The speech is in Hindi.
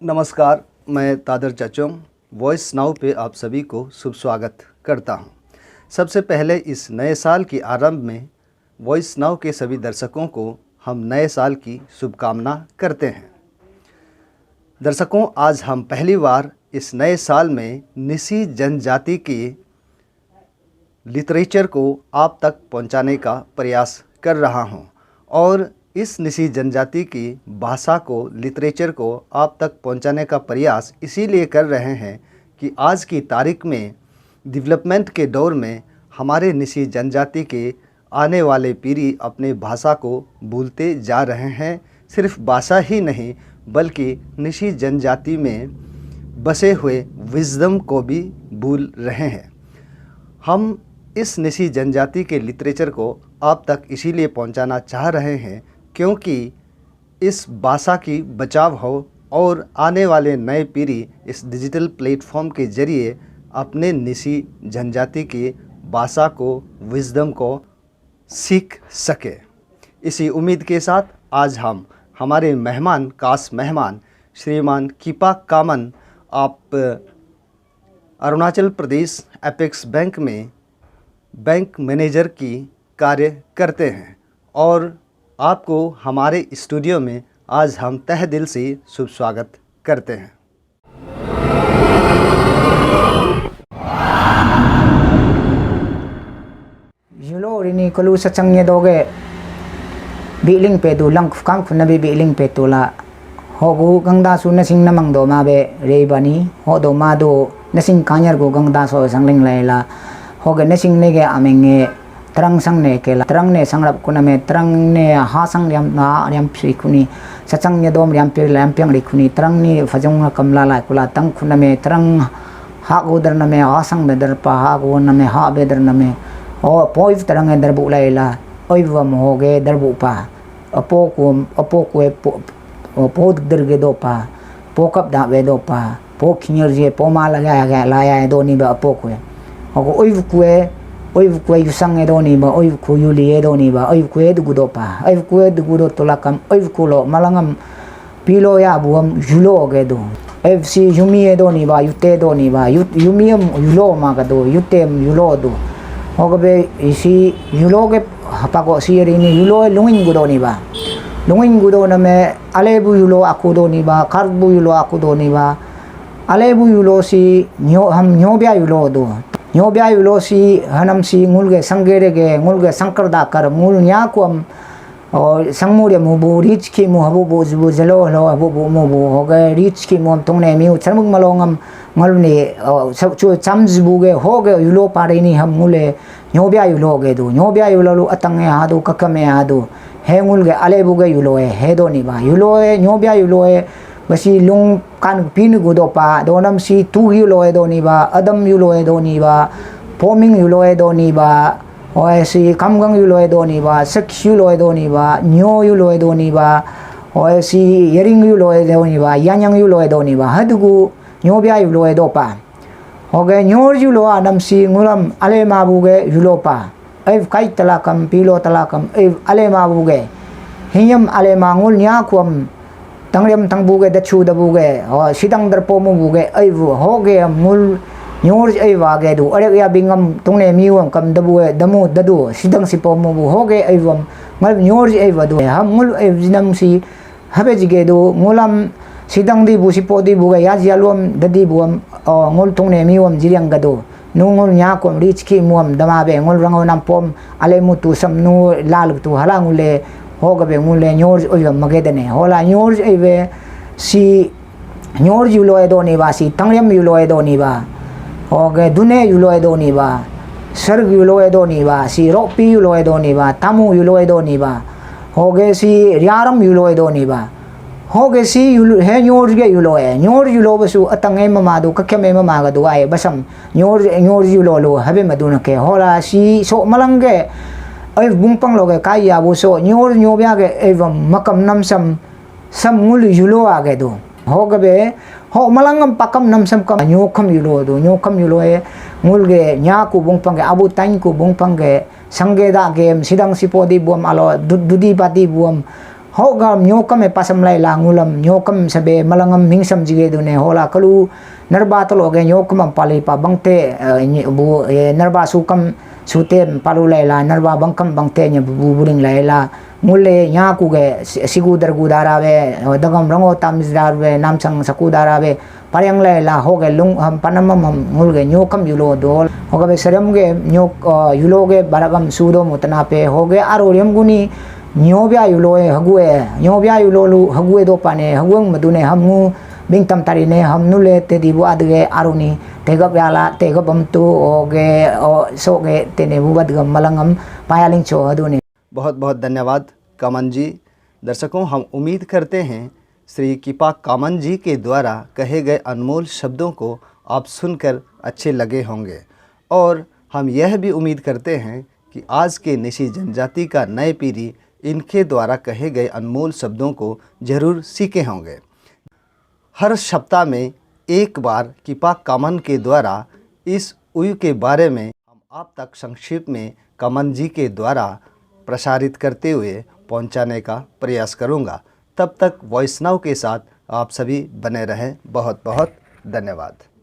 नमस्कार, मैं तादर चचोंग वॉइस नाउ पे आप सभी को शुभ स्वागत करता हूं। सबसे पहले इस नए साल के आरंभ में वॉइस नाउ के सभी दर्शकों को हम नए साल की शुभकामना करते हैं। दर्शकों, आज हम पहली बार इस नए साल में निसी जनजाति के लिटरेचर को आप तक पहुंचाने का प्रयास कर रहा हूं और इस निसी जनजाति की भाषा को, लिटरेचर को आप तक पहुंचाने का प्रयास इसीलिए कर रहे हैं कि आज की तारीख में डेवलपमेंट के दौर में हमारे निसी जनजाति के आने वाले पीढ़ी अपने भाषा को भूलते जा रहे हैं। सिर्फ भाषा ही नहीं बल्कि निसी जनजाति में बसे हुए विजडम को भी भूल रहे हैं। हम इस निसी जनजाति के लिटरेचर को आप तक इसीलिए पहुंचाना चाह रहे हैं क्योंकि इस भाषा की बचाव हो और आने वाले नए पीढ़ी इस डिजिटल प्लेटफॉर्म के ज़रिए अपने निसी जनजाति की भाषा को, विजडम को सीख सके। इसी उम्मीद के साथ आज हम हमारे खास मेहमान श्रीमान कीपा कामन, आप अरुणाचल प्रदेश एपेक्स बैंक में बैंक मैनेजर की कार्य करते हैं और आपको हमारे स्टूडियो में आज हम तहे दिल से शुभ स्वागत करते हैं। युलो रिनी कलु सचंगे दोगे बिलिंग पे दु लंग काम खुनबी बिलिंग पे तोला होगु गंगदा सु नसिंग नमंग दो माबे रेबनी हो दो मा दो नसिंग कान्यर गो गंगदा सो संगलिंग लाइला होगे नसिंग नेगे आमेंगे तरंग संग ने केला तरंग ने संगरब कुना में तरंग ने हा संग रियम ना रियम फिकुनी सचंग ने दोम रियम पे लैम प्यांग रिकुनी तरंग ने फजंग कमला ला कुला तंग खुना में तरंग हा गोदर न में हा संग बेदर पा हा गो न में हा बेदर न में ओ पोइव तरंग दर बु लाइला ओइव म होगे दर बु पा अपो को पो दर गे दो पा पो कप दा वे दो पा पो खियर जे पो मा लगा लाया दो नी बा अपो को होगो ओइव कुए युसंग एदोनी बा ओइव कु युली एदोनी बा ओइव कुए दुगुदो पा ओइव कुए दुगुदो तोलाकम ओइव कुलो मलंगम पिलो या बुम युलो गेदो ओइव सी युमी एदोनी बा युते दोनी बा युमियम युलो मागदो युतेम युलो दो होगबे इसी युलो के हपागो सी रिनी युलो लुंगिन गुदोनी बा लुंगिन गुदो न में अलेबु युलो आकुदोनी बा कार्बु युलो आकुदोनी बा अलेबु युलो सी हम न्योब्या युलो दो न्योब्या युलो सी हनम सी ngulge sangerege ngulge sankarda kar ngul nya kom और संगमुरे मुबु रिच की मु हबु बु जु जलो लो हबु बु मुबु होगे रिच की मु तंगने मिउ चरमुग मलोंगम ngलने सब चु चमजबुगे होगे युलो पारेनी हम मुले न्योब्या युलो गे दु न्योब्या युलो अतंगे हादु ककमे हादु हे ngulगे अलेबुगे युलो हे दो निबा युलो न्योब्या युलो बसी लुंग कान पिन गुदोपा दोनम सी तू युलो दोनीबा अदम युलो दोनीबा पोमिंग युलो दोनीबा और सी कमगंग युलो दोनीबा सख युलो दोनीबा न्यो युलो दोनीबा और सी यरिंग युलो दोनीबा यांग युलो दोनीबा हदगु न्योब्या युलो दोपा होगे न्योर युलो आदम सी ngulam अले माबुगे युलोपा एव काई तलाकम पिलो तलाकम एव अले माबुगे हियम अले मांगुल न्याकुम तंगरेम तंगबुगे दछु दबुगे और सिदंग दरपो मुबुगे अइवु होगे मुल न्योर अइवागे दु अरे या बिंगम तुंगने मिवम कम दबुगे दमु ददु सिदंग सिपो मुबु होगे अइवम मल न्योर अइवदु हम मुल अइवजिनम सी हबेजिगे दु मुलम सिदंग दी बुसिपो दी बुगे याजियालुम ददी बुम मुल तुंगने मिवम जिरियंग गदु नुंगुल न्याकोम रिच की मुम दमाबे मुल रंगो नमपोम अले मुतु समनु लाल तु हलांगुले होगबे मुले न्योर ओय मगेदने होला न्योर एवे सी न्योर युलो एदोनीबा सी तंगरेम युलो एदोनीबा होगे दुने युलो एदोनीबा सर्ग युलो एदोनीबा सी रोपी युलो एदोनीबा तामु युलो एदोनीबा होगे सी रियारम युलो एदोनीबा होगे सी हे न्योर गे युलो युलो बसु अतंगे ममादु कखेमे ममागदु आए बसम न्योर युलो लो हबे मदुन के होला सी सो मलंगे अइ बुंगपंग लोगे काय याबु सो न्योब्या के एवं मकम नमसम सम मुल युलो आगे दो होगबे हो मलंगम पकम नमसम कम न्योखम युलो दो न्योखम युलो ए मुलगे न्याकु बुंगपंग अबु ताइंकु बुंगपंग संगेदा गेम सिदंग सिपोदी बुम आलो दुदी बादी Bum hoga nyokam e pasam lai langulam nyokam sabe malangam hingsam jige dune hola kalu narba to loge nyokam pali pa bangte bu narba sukam sute palu lai la narba bangkam bangte nya bu buring lai la mulle nya ku ge sigu dar gu dara be dagam rango tamzdar be namchang saku dara be parang lai la hoge lung panamam mulge nyokam yulo dol hoga be saram ge nyok yulo ge baragam sudo mutana pe hoge aroriam guni nyobya yulo e hague nyobya yulo lu hague do pane haguang madune hamu bingtam tarine hamnule te dibu adge aruni tegap yala tegapam tu oge o soge tene bubadgam malangam payaling cho adune। बहुत बहुत धन्यवाद कामन जी। दर्शकों, हम उम्मीद करते हैं श्री किपा कामन जी के द्वारा कहे गए अनमोल शब्दों को आप सुनकर अच्छे लगे होंगे और हम यह भी उम्मीद करते हैं कि आज के निशी जनजाति का नए पीढ़ी इनके द्वारा कहे गए अनमोल शब्दों को ज़रूर सीखे होंगे। हर सप्ताह में एक बार किपा कामन के द्वारा इस उयु के बारे में हम आप तक संक्षिप्त में कामन जी के द्वारा प्रसारित करते हुए पहुंचाने का प्रयास करूंगा। तब तक वॉइस नाउ के साथ आप सभी बने रहें। बहुत बहुत धन्यवाद।